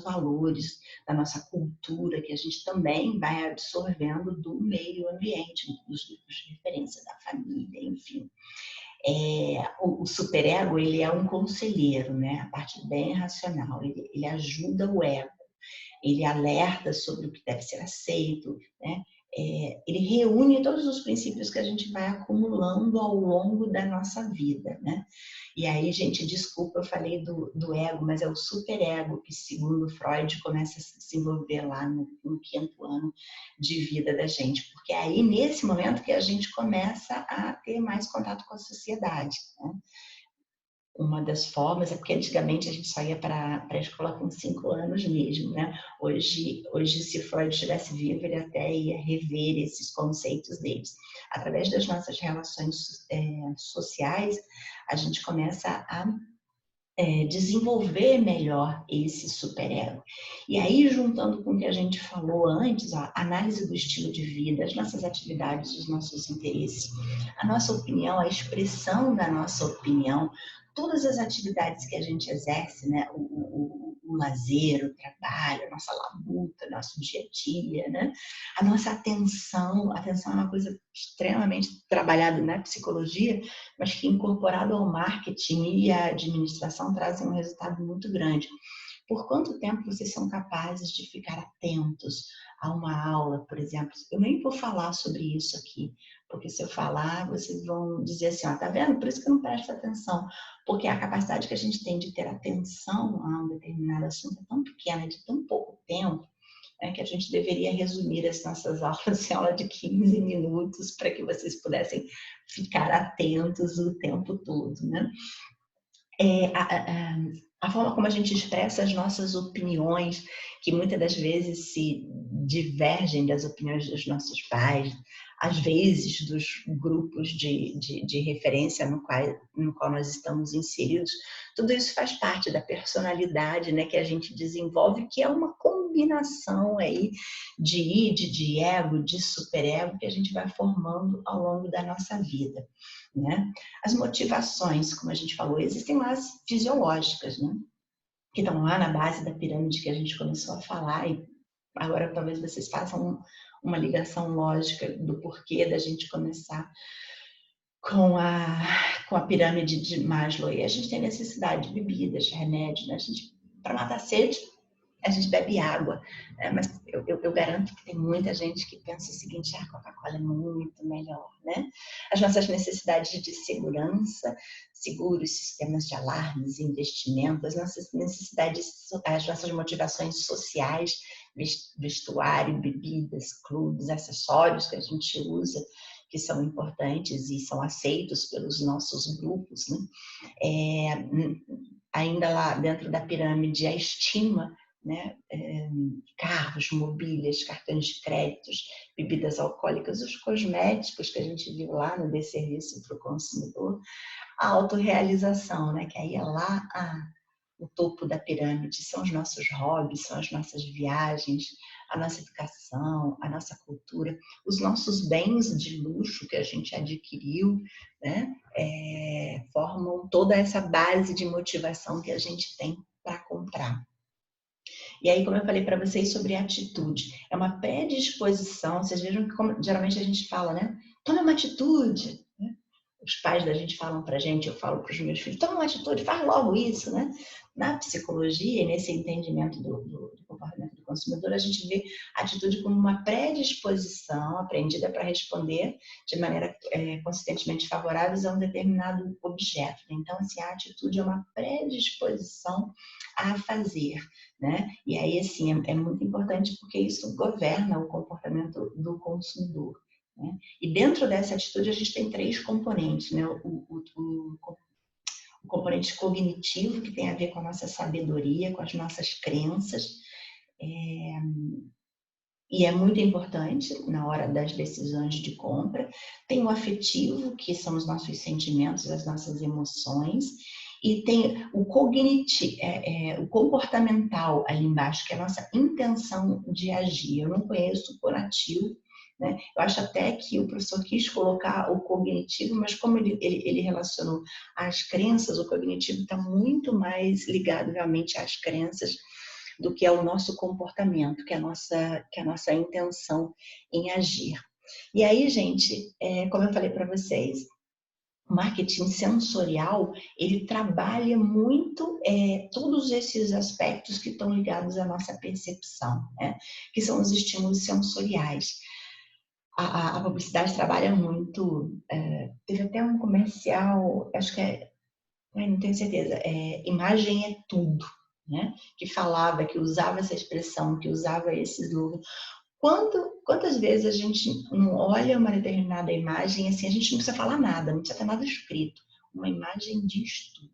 valores, da nossa cultura, que a gente também vai absorvendo do meio ambiente, dos grupos de referência, da família, enfim. O superego, ele é um conselheiro, né? A parte bem racional, ele ajuda o ego, ele alerta sobre o que deve ser aceito, né? Ele reúne todos os princípios que a gente vai acumulando ao longo da nossa vida, né? E aí, gente, desculpa, eu falei do ego, mas é o superego que, segundo Freud, começa a se desenvolver lá no 5º ano de vida da gente, porque é aí, nesse momento, que a gente começa a ter mais contato com a sociedade, né? uma das formas, é porque antigamente a gente saía para a escola com 5 anos mesmo, né? Hoje, se Freud estivesse vivo, ele até ia rever esses conceitos deles. Através das nossas relações sociais, a gente começa a desenvolver melhor esse superego. E aí, juntando com o que a gente falou antes, a análise do estilo de vida, as nossas atividades, os nossos interesses, a nossa opinião, a expressão da nossa opinião, todas as atividades que a gente exerce, né? O lazer, o trabalho, a nossa labuta, nosso dia a dia, né? A nossa atenção é uma coisa extremamente trabalhada na psicologia, mas que incorporado ao marketing e à administração trazem um resultado muito grande. Por quanto tempo vocês são capazes de ficar atentos a uma aula, por exemplo? Eu nem vou falar sobre isso aqui, porque se eu falar, vocês vão dizer assim, ó, tá vendo? Por isso que eu não presto atenção, porque a capacidade que a gente tem de ter atenção a um determinado assunto é tão pequena, de tão pouco tempo, que a gente deveria resumir as nossas aulas em aula de 15 minutos para que vocês pudessem ficar atentos o tempo todo, né? A forma como a gente expressa as nossas opiniões, que muitas das vezes se divergem das opiniões dos nossos pais, às vezes dos grupos de referência no qual nós estamos inseridos, tudo isso faz parte da personalidade, né, que a gente desenvolve, que é uma combinação aí de id, de ego, de superego, que a gente vai formando ao longo da nossa vida, né? As motivações, como a gente falou, existem lá as fisiológicas, né? Que estão lá na base da pirâmide que a gente começou a falar, e agora talvez vocês façam uma ligação lógica do porquê da gente começar com a pirâmide de Maslow. E a gente tem necessidade de bebidas, de remédios, né? Para matar a sede, a gente bebe água, né? Mas eu garanto que tem muita gente que pensa o seguinte, a Coca-Cola é muito melhor, né? As nossas necessidades de segurança, seguros, sistemas de alarmes, investimentos, as nossas necessidades, as nossas motivações sociais, vestuário, bebidas, clubes, acessórios que a gente usa, que são importantes e são aceitos pelos nossos grupos, né? Ainda lá dentro da pirâmide, a estima, né? Carros, mobílias, cartões de créditos, bebidas alcoólicas, os cosméticos que a gente viu lá no desserviço para o consumidor, a autorrealização, né? Que aí é lá o topo da pirâmide, são os nossos hobbies, são as nossas viagens, a nossa educação, a nossa cultura, os nossos bens de luxo que a gente adquiriu, né? Formam toda essa base de motivação que a gente tem para comprar. E aí, como eu falei para vocês sobre atitude, é uma predisposição, vocês vejam que como, geralmente a gente fala, né? Toma uma atitude, né? Os pais da gente falam para a gente, eu falo para os meus filhos, toma uma atitude, faz logo isso, né? Na psicologia, nesse entendimento do comportamento do consumidor, a gente vê a atitude como uma predisposição aprendida para responder de maneira consistentemente favorável a um determinado objeto. Então, assim, a atitude é uma predisposição a fazer, né? E aí, assim, é muito importante porque isso governa o comportamento do consumidor, né? E dentro dessa atitude a gente tem 3 componentes, né? O componente cognitivo, que tem a ver com a nossa sabedoria, com as nossas crenças, e é muito importante na hora das decisões de compra. Tem o afetivo, que são os nossos sentimentos, as nossas emoções, e tem o cognitivo, o comportamental ali embaixo, que é a nossa intenção de agir. Eu não conheço o conativo, né? Eu acho até que o professor quis colocar o cognitivo, mas como ele relacionou as crenças, o cognitivo está muito mais ligado realmente às crenças do que ao nosso comportamento, que é a nossa intenção em agir. E aí, gente, como eu falei para vocês, o marketing sensorial, ele trabalha muito todos esses aspectos que estão ligados à nossa percepção, né? Que são os estímulos sensoriais. A publicidade trabalha muito, teve até um comercial, acho que não tenho certeza, imagem é tudo, né? Que falava, que usava essa expressão, que usava esse slogan. Quantas vezes a gente não olha uma determinada imagem, assim, a gente não precisa falar nada, não precisa ter nada escrito. Uma imagem diz tudo.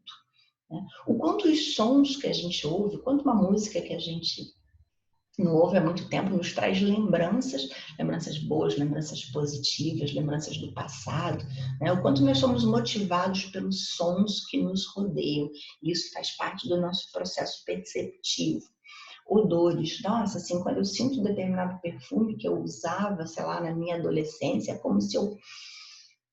né? O quanto os sons que a gente ouve, o quanto uma música que a gente não ouve há muito tempo nos traz lembranças, lembranças boas, lembranças positivas, lembranças do passado, né? O quanto nós somos motivados pelos sons que nos rodeiam. Isso faz parte do nosso processo perceptivo. Odores, nossa, assim, quando eu sinto determinado perfume que eu usava, sei lá, na minha adolescência, é como se eu,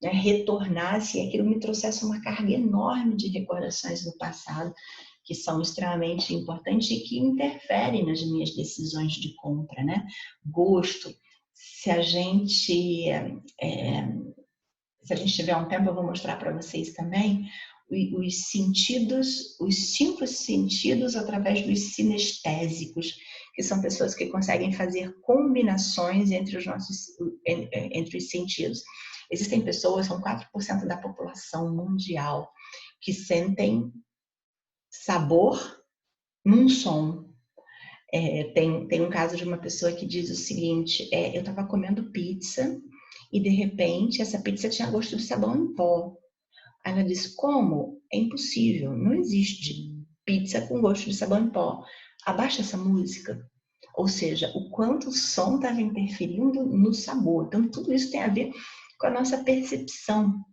né, retornasse e aquilo me trouxesse uma carga enorme de recordações do passado, que são extremamente importantes e que interferem nas minhas decisões de compra, né? Gosto. Se a gente, se a gente tiver um tempo, eu vou mostrar para vocês também os sentidos, os 5 sentidos através dos sinestésicos, que são pessoas que conseguem fazer combinações entre os sentidos. Existem pessoas, são 4% da população mundial, que sentem sabor num som. Tem um caso de uma pessoa que diz o seguinte, eu estava comendo pizza e de repente essa pizza tinha gosto de sabão em pó. Ela disse, como? É impossível, não existe pizza com gosto de sabão em pó. Abaixa essa música. Ou seja, o quanto o som estava interferindo no sabor. Então, tudo isso tem a ver com a nossa percepção.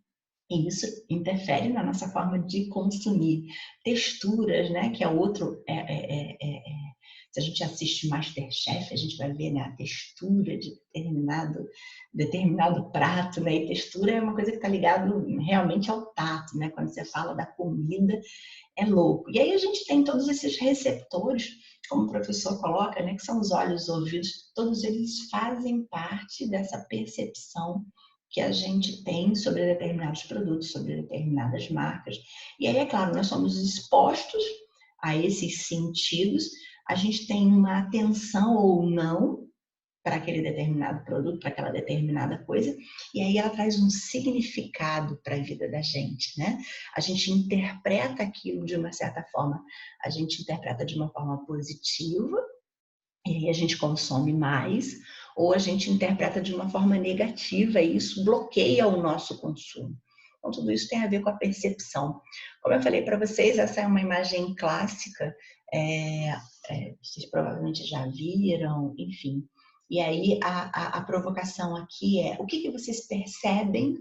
E isso interfere na nossa forma de consumir. Texturas, né? Que é outro... se a gente assiste MasterChef, a gente vai ver, né, a textura de determinado prato, né? E textura é uma coisa que está ligada realmente ao tato, né? Quando você fala da comida, é louco. E aí a gente tem todos esses receptores, como o professor coloca, né? Que são os olhos, os ouvidos, todos eles fazem parte dessa percepção que a gente tem sobre determinados produtos, sobre determinadas marcas. E aí, é claro, nós somos expostos a esses sentidos, a gente tem uma atenção ou não para aquele determinado produto, para aquela determinada coisa, e aí ela traz um significado para a vida da gente, né? A gente interpreta aquilo de uma certa forma, a gente interpreta de uma forma positiva, e aí a gente consome mais, ou a gente interpreta de uma forma negativa e isso bloqueia o nosso consumo. Então, tudo isso tem a ver com a percepção. Como eu falei para vocês, essa é uma imagem clássica, vocês provavelmente já viram, enfim. E aí, a provocação aqui é, o que vocês percebem,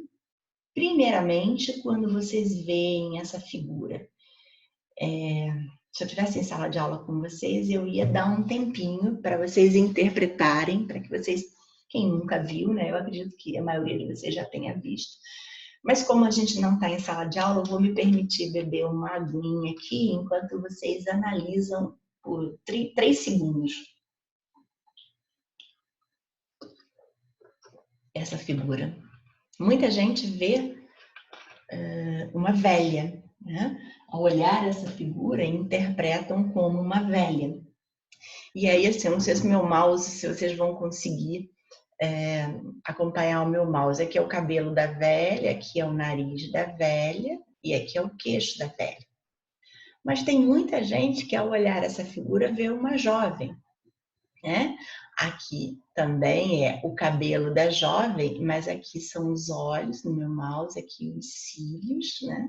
primeiramente, quando vocês veem essa figura? Se eu estivesse em sala de aula com vocês, eu ia dar um tempinho para vocês interpretarem, para que vocês, quem nunca viu, né? Eu acredito que a maioria de vocês já tenha visto. Mas como a gente não está em sala de aula, eu vou me permitir beber uma aguinha aqui, enquanto vocês analisam por 3 segundos essa figura. Muita gente vê uma velha, né? Ao olhar essa figura, interpretam como uma velha. E aí, assim, eu não sei se meu mouse, se vocês vão conseguir acompanhar o meu mouse. Aqui é o cabelo da velha, aqui é o nariz da velha e aqui é o queixo da velha. Mas tem muita gente que ao olhar essa figura vê uma jovem, né? Aqui também é o cabelo da jovem, mas aqui são os olhos no meu mouse, aqui os cílios, né?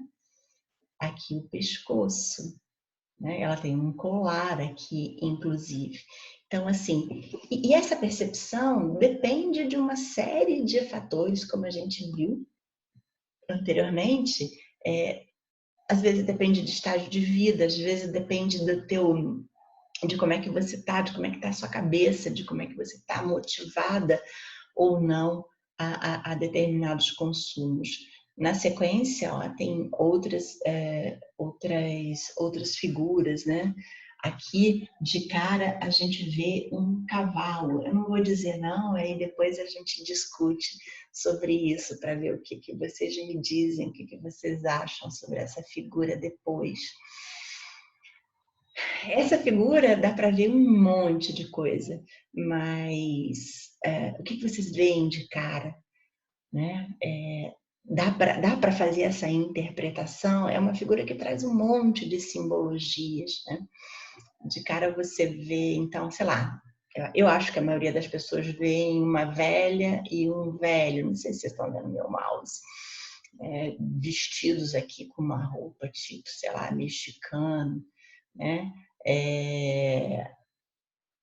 Aqui o pescoço, né? Ela tem um colar aqui, inclusive. Então, assim, e essa percepção depende de uma série de fatores, como a gente viu anteriormente. Às vezes depende de estágio de vida, às vezes depende de como é que você está, de como é que está a sua cabeça, de como é que você está motivada ou não a determinados consumos. Na sequência, ó, tem outras figuras, né? Aqui, de cara, a gente vê um cavalo. Eu não vou dizer não, aí depois a gente discute sobre isso para ver o que vocês me dizem, o que vocês acham sobre essa figura depois. Essa figura dá para ver um monte de coisa, mas o que vocês veem de cara, né? Dá para fazer essa interpretação? É uma figura que traz um monte de simbologias, né? De cara você vê, então, sei lá, eu acho que a maioria das pessoas vê uma velha e um velho, não sei se vocês estão vendo meu mouse. vestidos aqui com uma roupa tipo, sei lá, mexicano, né?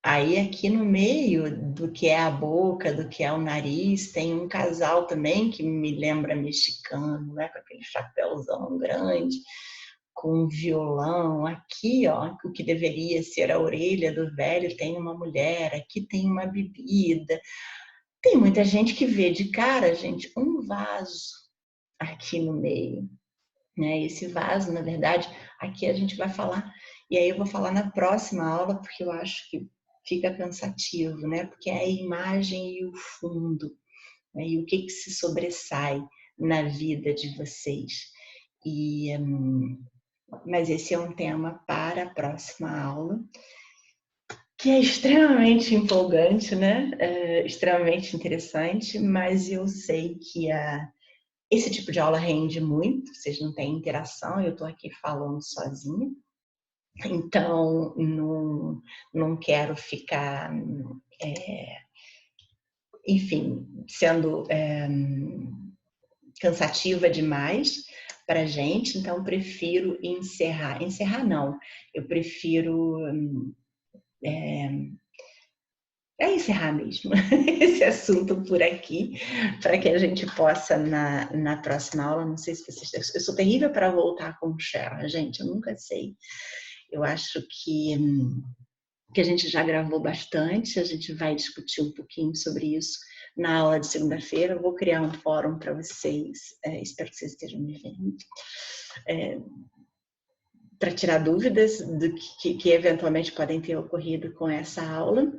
Aí aqui no meio do que é a boca, do que é o nariz, tem um casal também que me lembra mexicano, né? Com aquele chapéuzão grande, com um violão. Aqui, ó, o que deveria ser a orelha do velho, tem uma mulher, aqui tem uma bebida. Tem muita gente que vê de cara, gente, um vaso aqui no meio, né? Esse vaso, na verdade, aqui a gente vai falar, e aí eu vou falar na próxima aula, porque eu acho que fica cansativo, né? Porque é a imagem e o fundo, né? E o que se sobressai na vida de vocês. Mas esse é um tema para a próxima aula, que é extremamente empolgante, né? Extremamente interessante, mas eu sei que esse tipo de aula rende muito, vocês não têm interação, eu estou aqui falando sozinha, então não quero ficar, enfim, sendo cansativa demais para a gente, então prefiro encerrar. Encerrar não, eu prefiro encerrar mesmo esse assunto por aqui, para que a gente possa, na próxima aula, não sei se vocês... Eu sou terrível para voltar com o Share, gente, eu nunca sei. Eu acho que a gente já gravou bastante, a gente vai discutir um pouquinho sobre isso na aula de segunda-feira. Eu vou criar um fórum para vocês, espero que vocês estejam me vendo, para tirar dúvidas do que eventualmente podem ter ocorrido com essa aula.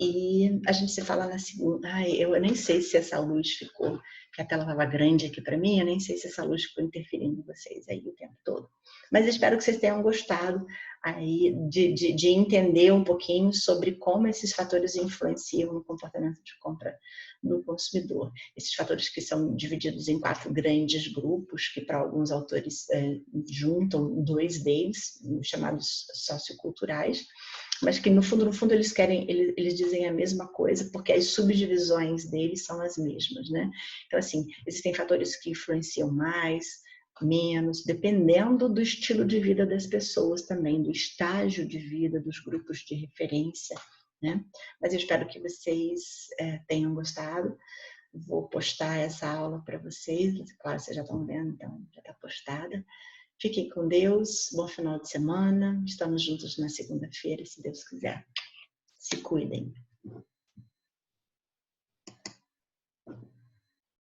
E a gente se fala na segunda. Ai, eu nem sei se essa luz ficou, que a tela estava grande aqui para mim, eu nem sei se essa luz ficou interferindo em vocês aí o tempo todo. Mas espero que vocês tenham gostado aí de entender um pouquinho sobre como esses fatores influenciam no comportamento de compra do consumidor. Esses fatores que são divididos em 4 grandes grupos, que para alguns autores juntam 2 deles, chamados socioculturais, mas que no fundo eles dizem a mesma coisa, porque as subdivisões deles são as mesmas, né? Então, assim, existem fatores que influenciam mais, menos, dependendo do estilo de vida das pessoas também, do estágio de vida, dos grupos de referência, né? Mas eu espero que vocês tenham gostado. Vou postar essa aula para vocês, claro, vocês já estão vendo, então já está postada. Fiquem com Deus, bom final de semana. Estamos juntos na segunda-feira, se Deus quiser. Se cuidem.